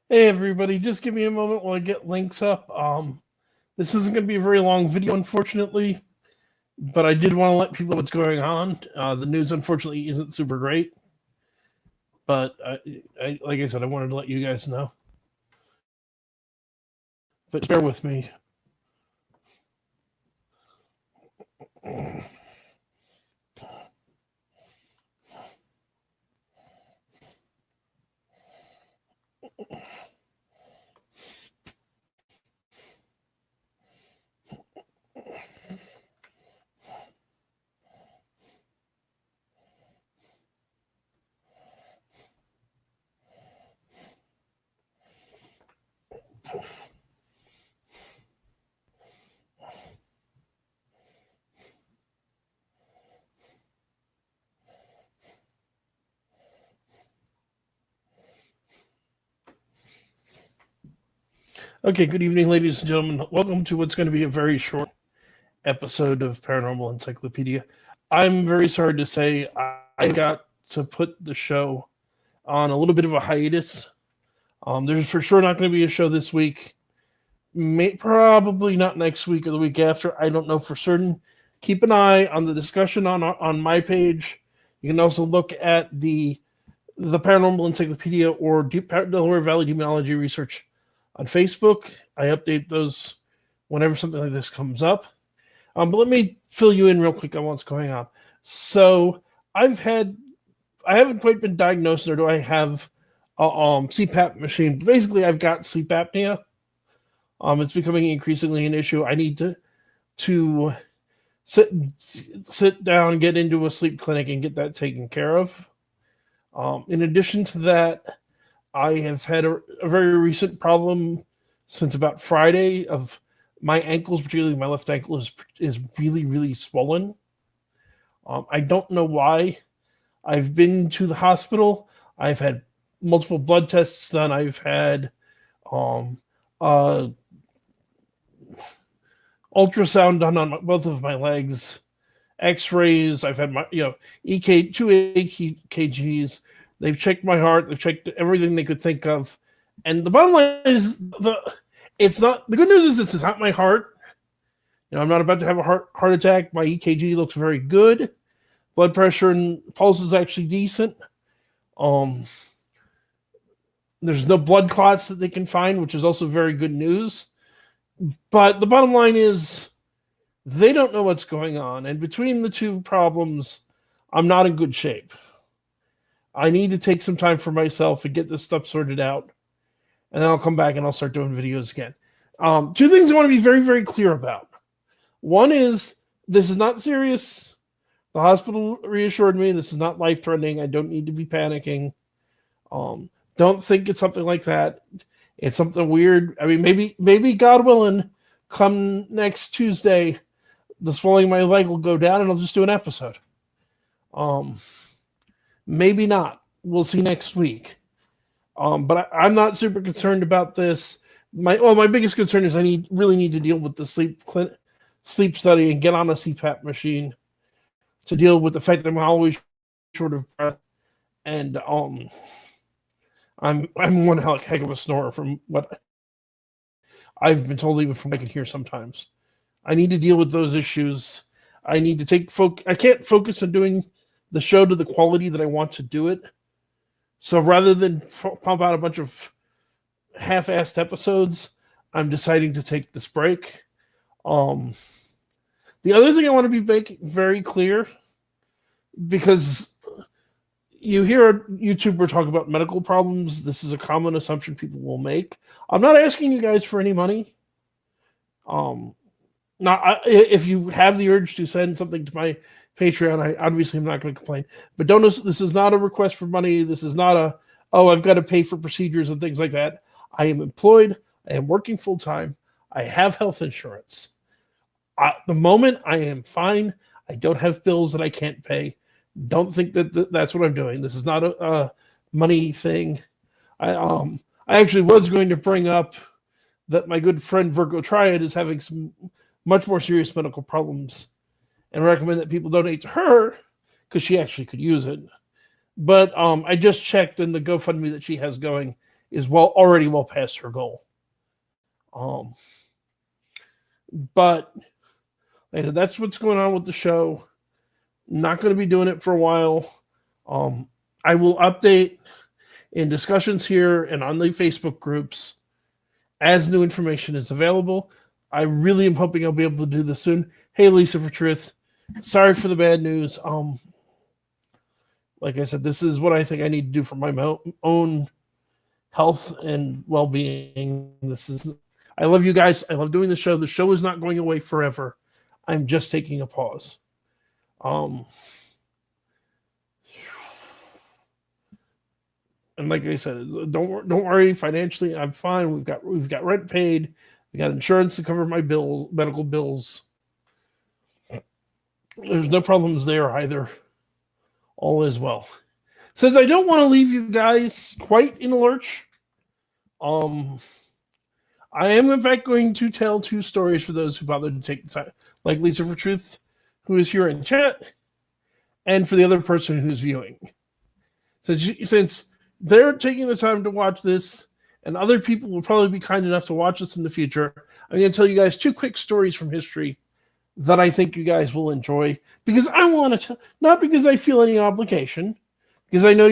Hey everybody, just give me a moment while I get links up. This isn't going to be a very long video, unfortunately, but I did want to let people know what's going on. The news, unfortunately, isn't super great, but like I said, I wanted to let you guys know. But just bear with me. Okay, good evening, ladies and gentlemen. Welcome to what's going to be a very short episode of Paranormal Encyclopedia. I'm very sorry to say I got to put the show on a little bit of a hiatus. There's for sure not going to be a show this week. Probably not next week or the week after. I don't know for certain. Keep an eye on the discussion on my page. You can also look at the Paranormal Encyclopedia or Delaware Valley Demonology Research on Facebook. I update those whenever something like this comes up. But let me fill you in real quick on what's going on. So I haven't quite been diagnosed, nor do I have a CPAP machine. But basically, I've got sleep apnea. It's becoming increasingly an issue. I need to sit down, get into a sleep clinic, and get that taken care of. In addition to that, I have had a very recent problem since about Friday of my ankles, particularly my left ankle, is really, really swollen. I don't know why. I've been to the hospital. I've had multiple blood tests done. I've had ultrasound done on both of my legs, X-rays. I've had my two EKGs. They've checked my heart. They've checked everything they could think of. And the bottom line is the good news is it's not my heart. I'm not about to have a heart attack. My EKG looks very good. Blood pressure and pulse is actually decent. There's no blood clots that they can find, which is also very good news. But the bottom line is they don't know what's going on. And between the two problems, I'm not in good shape. I need to take some time for myself and get this stuff sorted out. And then I'll come back and I'll start doing videos again. Two things I want to be very, very clear about. One is this is not serious. The hospital reassured me this is not life-threatening. I don't need to be panicking. Don't think it's something like that. It's something weird. I mean, maybe God willing, come next Tuesday, the swelling of my leg will go down and I'll just do an episode. Maybe not. We'll see next week. But I'm not super concerned about this. My biggest concern is I really need to deal with the sleep study and get on a CPAP machine to deal with the fact that I'm always short of breath, and I'm one heck of a snorer from what I've been told, even from what I can hear sometimes. I need to deal with those issues. I need to take I can't focus on doing the show to the quality that I want to do it. So rather than pump out a bunch of half-assed episodes, I'm deciding to take this break. The other thing I want to be making very clear, because you hear a YouTuber talk about medical problems, this is a common assumption people will make. I'm not asking you guys for any money. If you have the urge to send something to my Patreon, I'm not going to complain. But this is not a request for money. This is not I've got to pay for procedures and things like that. I am employed. I am working full time. I have health insurance. At the moment, I am fine. I don't have bills that I can't pay. Don't think that that's what I'm doing. This is not a money thing. I actually was going to bring up that my good friend Virgo Triad is having some much more serious medical problems, and recommend that people donate to her because she actually could use it. But I just checked in the GoFundMe that she has going, is already well past her goal. But like I said, that's what's going on with the show. Not going to be doing it for a while. I will update in discussions here and on the Facebook groups as new information is available. I really am hoping I'll be able to do this soon. Hey, Lisa for Truth. Sorry for the bad news. Like I said, this is what I think I need to do for my own health and well-being. I love you guys. I love doing the show. The show is not going away forever. I'm just taking a pause. And like I said, don't worry. Financially, I'm fine. We've got rent paid. We got insurance to cover my medical bills. There's no problems there either. All is well. Since I don't want to leave you guys quite in a lurch, I am in fact going to tell 2 stories for those who bothered to take the time, like Lisa for Truth, who is here in chat, and for the other person who's viewing. Since they're taking the time to watch this, and other people will probably be kind enough to watch this in the future, I'm going to tell you guys 2 quick stories from history that I think you guys will enjoy, because I want to tell, not because I feel any obligation, because I know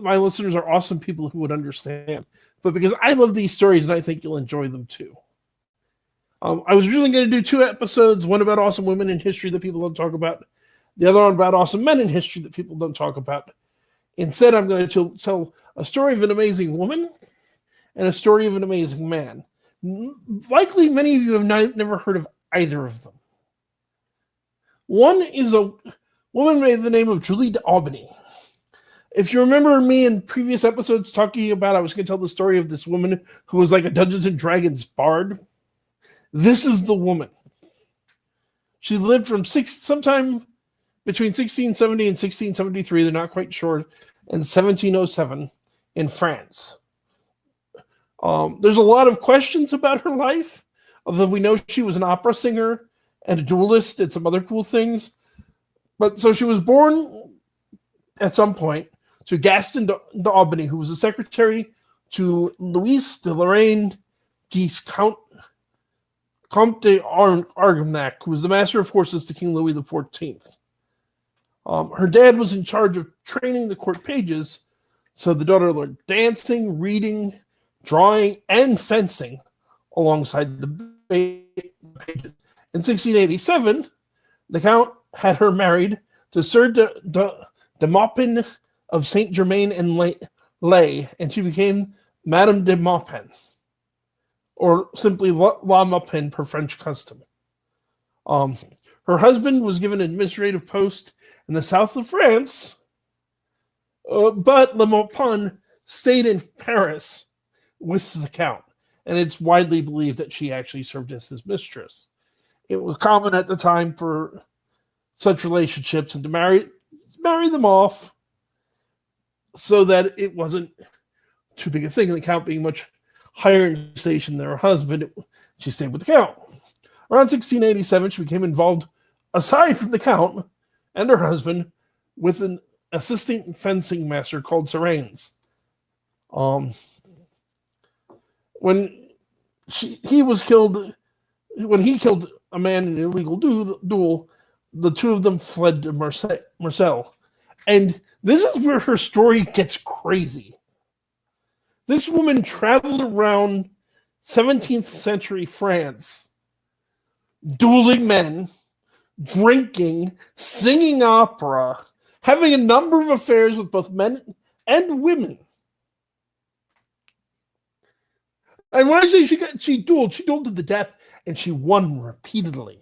my listeners are awesome people who would understand, but because I love these stories and I think you'll enjoy them too. I was originally going to do 2 episodes, one about awesome women in history that people don't talk about, the other one about awesome men in history that people don't talk about. Instead, I'm going to tell a story of an amazing woman and a story of an amazing man. Likely many of you have never heard of either of them. One is a woman by the name of Julie de Albany. If you remember me in previous episodes talking about, I was going to tell the story of this woman who was like a Dungeons and Dragons bard. This is the woman. She lived from sometime between 1670 and 1673, they're not quite sure, and 1707 in France. There's a lot of questions about her life, although we know she was an opera singer and a duelist and some other cool things. But so she was born at some point to Gaston d'Albany, who was a secretary to Louis de Lorraine, Comte de Armagnac, who was the master of horses to King Louis XIV. Her dad was in charge of training the court pages, so the daughter learned dancing, reading, drawing, and fencing alongside the pages. In 1687, the Count had her married to Sir de Maupin of Saint Germain en Laye, and she became Madame de Maupin, or simply La Maupin per French custom. Her husband was given an administrative post in the south of France, but La Maupin stayed in Paris with the Count, and it's widely believed that she actually served as his mistress. It was common at the time for such relationships and to marry them off so that it wasn't too big a thing. The Count being much higher in station than her husband, she stayed with the Count. Around 1687, she became involved, aside from the Count and her husband, with an assistant fencing master called Serains. When he killed a man in an illegal duel, the 2 of them fled to Marseille. And this is where her story gets crazy. This woman traveled around 17th century France, dueling men, drinking, singing opera, having a number of affairs with both men and women. And when I say she dueled to the death, and she won repeatedly.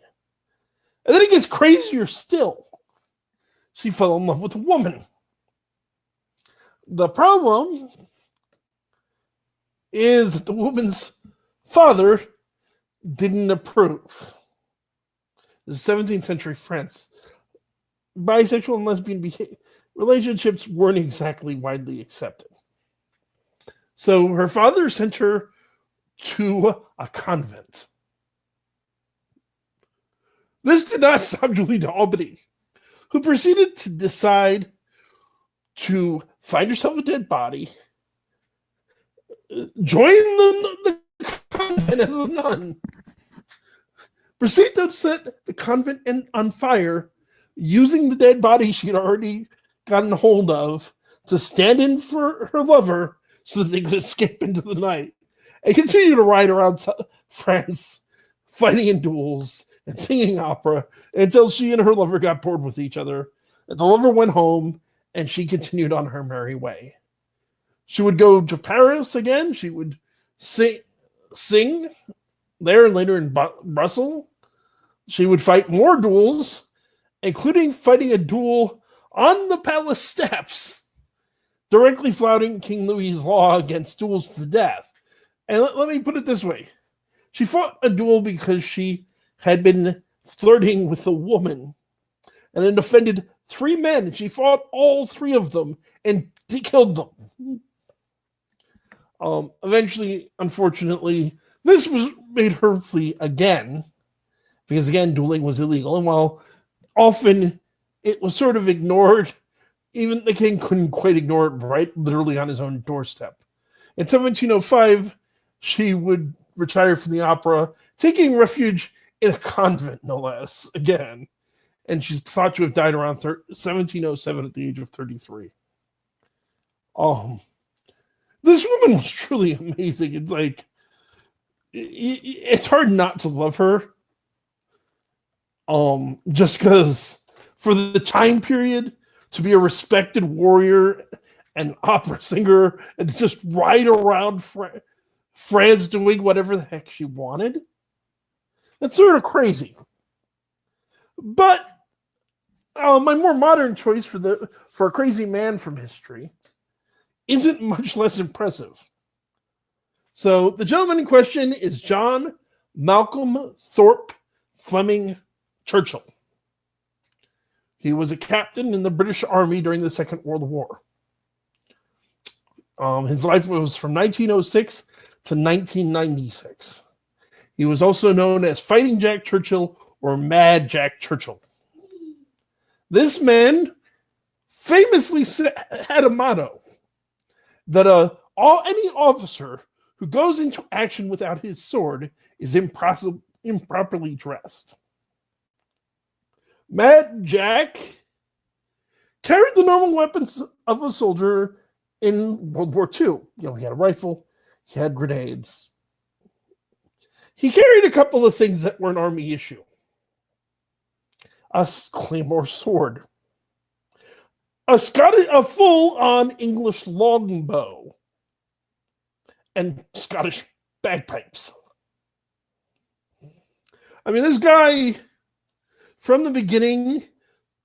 And then it gets crazier still. She fell in love with a woman. The problem is that the woman's father didn't approve. The 17th century France, bisexual and lesbian relationships weren't exactly widely accepted. So her father sent her to a convent. This did not stop Julie de Albany, who proceeded to decide to find herself a dead body, join the convent as a nun, proceed to set the convent on fire, using the dead body she had already gotten hold of to stand in for her lover so that they could escape into the night, and continue to ride around France, fighting in duels and singing opera until she and her lover got bored with each other. The lover went home, and she continued on her merry way. She would go to Paris again. She would sing there and later in Brussels. She would fight more duels, including fighting a duel on the palace steps, directly flouting King Louis's law against duels to the death. And let me put it this way. She fought a duel because she had been flirting with a woman and then offended 3 men. She fought all 3 of them and killed them. Eventually, unfortunately, this made her flee again, because again, dueling was illegal. And while often it was sort of ignored, even the king couldn't quite ignore it, right literally on his own doorstep. In 1705, she would retire from the opera, taking refuge in a convent, no less, again. And she's thought to have died around 1707 at the age of 33. This woman was truly amazing. It's hard not to love her. Just because for the time period, to be a respected warrior and opera singer and just ride around France doing whatever the heck she wanted, that's sort of crazy. But my more modern choice for a crazy man from history isn't much less impressive. So the gentleman in question is John Malcolm Thorpe Fleming Churchill. He was a captain in the British Army during the Second World War. His life was from 1906 to 1996. He was also known as Fighting Jack Churchill or Mad Jack Churchill. This man famously had a motto that any officer who goes into action without his sword is improperly dressed. Mad Jack carried the normal weapons of a soldier in World War II. He had a rifle, he had grenades. He carried a couple of things that were an army issue. A claymore sword, a full-on English longbow, and Scottish bagpipes. I mean, this guy, from the beginning,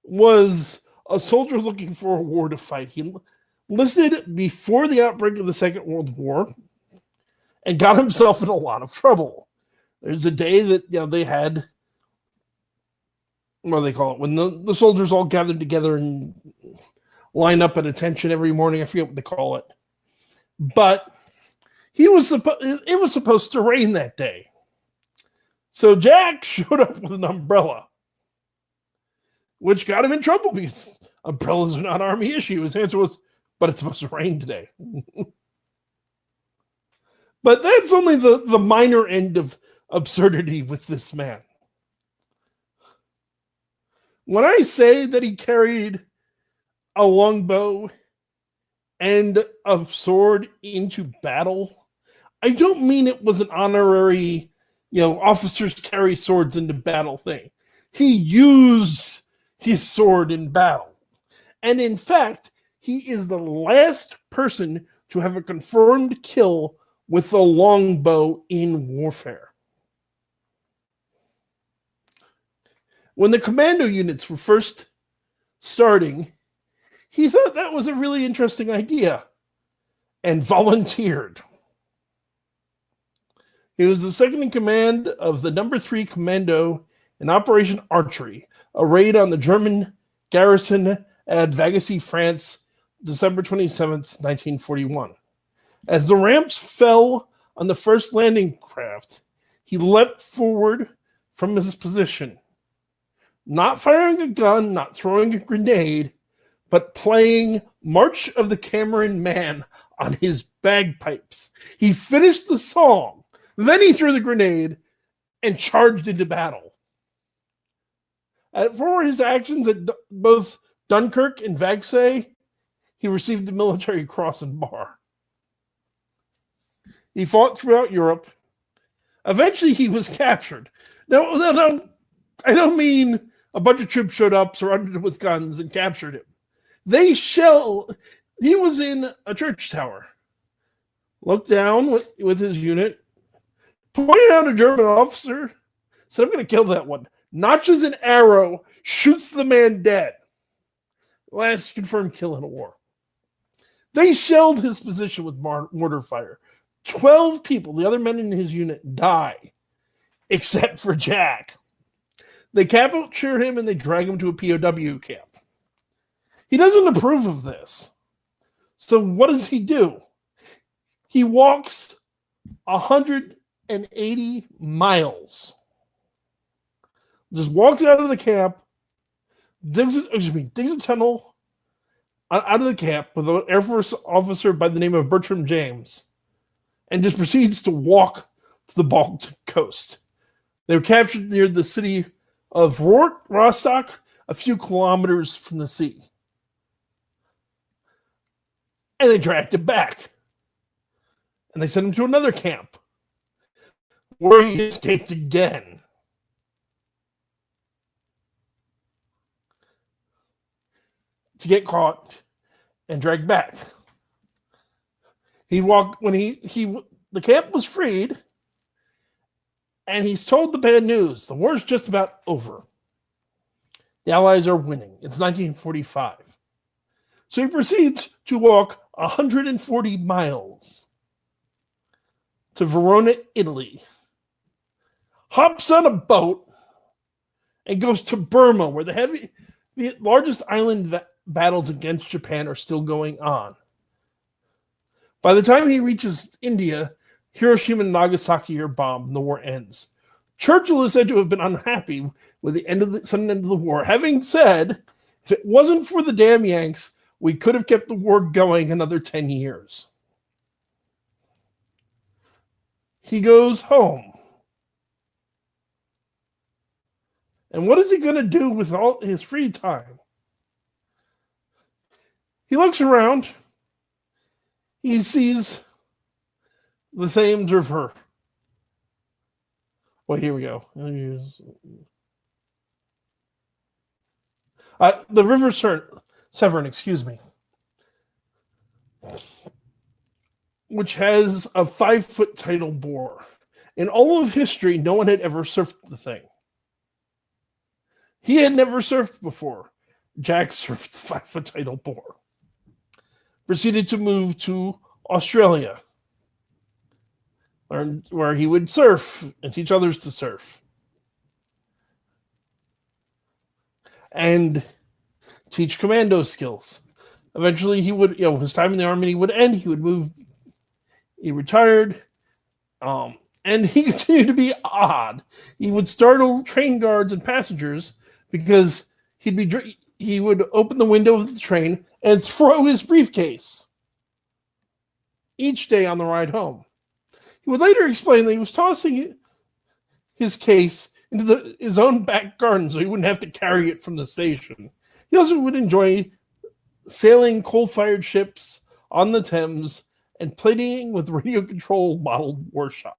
was a soldier looking for a war to fight. He enlisted before the outbreak of the Second World War and got himself in a lot of trouble. There's a day that they had, what do they call it, when the soldiers all gathered together and line up at attention every morning. I forget what they call it. But it was supposed to rain that day. So Jack showed up with an umbrella, which got him in trouble because umbrellas are not army issue. His answer was, but it's supposed to rain today. But that's only the minor end of absurdity with this man. When I say that he carried a longbow and a sword into battle, I don't mean it was an honorary, officers carry swords into battle thing. He used his sword in battle. And in fact, he is the last person to have a confirmed kill with a longbow in warfare. When the commando units were first starting, he thought that was a really interesting idea and volunteered. He was the second in command of the number 3 Commando in Operation Archery, a raid on the German garrison at Vagassi, France, December 27th, 1941. As the ramps fell on the first landing craft, he leapt forward from his position, not firing a gun, not throwing a grenade, but playing March of the Cameron Man on his bagpipes. He finished the song. Then he threw the grenade and charged into battle. For his actions at both Dunkirk and Vagsay, he received the Military Cross and Bar. He fought throughout Europe. Eventually, he was captured. No, I don't mean a bunch of troops showed up, surrounded him with guns, and captured him. He was in a church tower. Looked down with his unit, pointed out a German officer, said, "I'm going to kill that one." Notches an arrow, shoots the man dead. Last confirmed kill in a war. They shelled his position with mortar fire. 12 people, the other men in his unit, die, except for Jack. They capture him and they drag him to a POW camp. He doesn't approve of this. So what does he do? He walks 180 miles. Just walks out of the camp, digs a tunnel out of the camp with an Air Force officer by the name of Bertram James, and just proceeds to walk to the Baltic coast. They were captured near the city of Rostock, a few kilometers from the sea. And they dragged him back. And they sent him to another camp, where he escaped again. To get caught and dragged back. He walked when the camp was freed, and he's told the bad news. The war's just about over. The Allies are winning. It's 1945. So he proceeds to walk 140 miles to Verona, Italy. Hops on a boat and goes to Burma, where the largest island battles against Japan are still going on. By the time he reaches India, Hiroshima and Nagasaki are bombed and the war ends. Churchill is said to have been unhappy with the sudden end of the war, having said, "If it wasn't for the damn Yanks, we could have kept the war going another 10 years. He goes home. And what is he going to do with all his free time? He looks around. He sees the Thames River. Well, here we go. The River Severn, which has a 5-foot tidal bore. In all of history, no one had ever surfed the thing. He had never surfed before. Jack surfed the 5-foot tidal bore. Proceeded to move to Australia, where he would surf and teach others to surf. And teach commando skills. Eventually, he would, his time in the army would end. He would move. He retired, and he continued to be odd. He would startle train guards and passengers because he would open the window of the train and throw his briefcase each day on the ride home. He would later explain that he was tossing his case into his own back garden so he wouldn't have to carry it from the station. He also would enjoy sailing coal-fired ships on the Thames and playing with radio-controlled modeled warship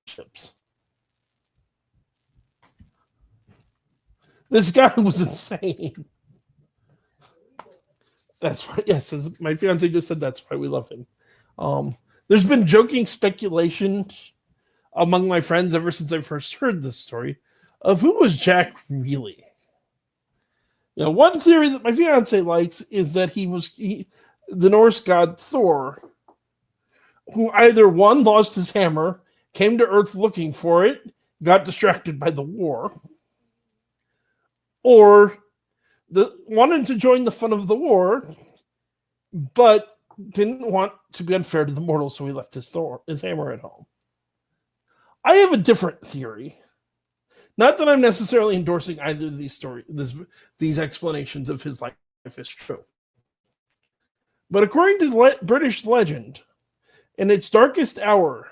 ships. This guy was insane. That's right. Yes, as my fiance just said, that's why we love him. There's been joking speculation among my friends ever since I first heard this story of who was Jack really. One theory that my fiance likes is that he was the Norse god Thor, who either one, lost his hammer, came to Earth looking for it, got distracted by the war, or wanted to join the fun of the war, but didn't want to be unfair to the mortals, so he left his hammer at home. I have a different theory. Not that I'm necessarily endorsing either of these explanations of his life is true. But according to British legend, in its darkest hour,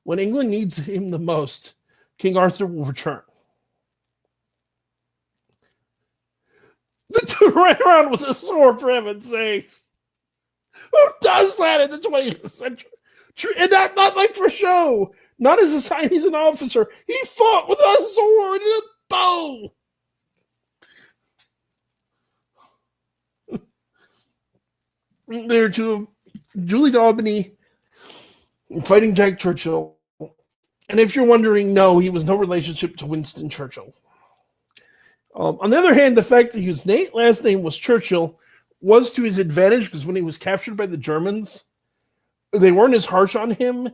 when England needs him the most, King Arthur will return. The dude ran around with a sword, for heaven's sakes. Who does that in the 20th century? And not like for show. Not as a sign he's an officer. He fought with a sword and a bow. There are two of Julie Albany fighting Jack Churchill. And if you're wondering, no, he was no relationship to Winston Churchill. On the other hand, the fact that his last name was Churchill was to his advantage, because when he was captured by the Germans, they weren't as harsh on him,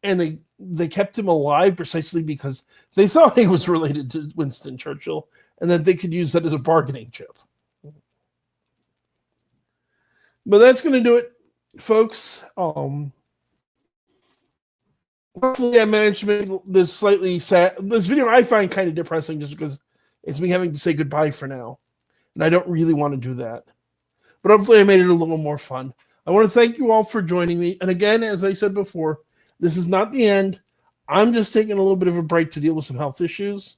and they kept him alive precisely because they thought he was related to Winston Churchill, and that they could use that as a bargaining chip. But that's going to do it, folks. Hopefully I managed to make this slightly sad. This video I find kind of depressing just because it's me having to say goodbye for now. And I don't really want to do that. But hopefully I made it a little more fun. I want to thank you all for joining me. And again, as I said before, this is not the end. I'm just taking a little bit of a break to deal with some health issues.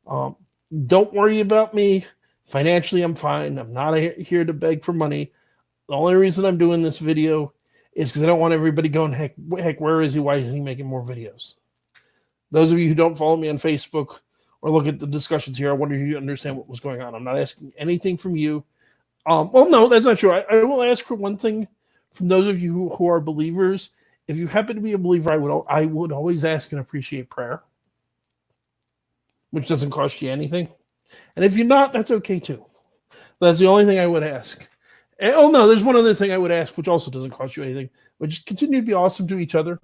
Don't worry about me. Financially, I'm fine. I'm not here to beg for money. The only reason I'm doing this video is because I don't want everybody going, heck, where is he? Why isn't he making more videos? Those of you who don't follow me on Facebook or look at the discussions here, I wonder if you understand what was going on. I'm not asking anything from you. Well, no, that's not true. I will ask for one thing from those of you who are believers. If you happen to be a believer, I would always ask and appreciate prayer, which doesn't cost you anything. And if you're not, that's okay too. That's the only thing I would ask. And, oh no, there's one other thing I would ask, which also doesn't cost you anything, but just continue to be awesome to each other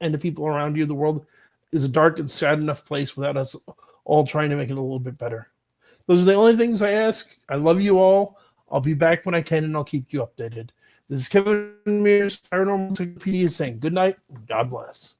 and the people around you. The world is a dark and sad enough place without us all trying to make it a little bit better. Those are the only things I ask. I love you all. I'll be back when I can, and I'll keep you updated. This is Kevin Mears, Paranormal Encyclopedia, saying good night and God bless.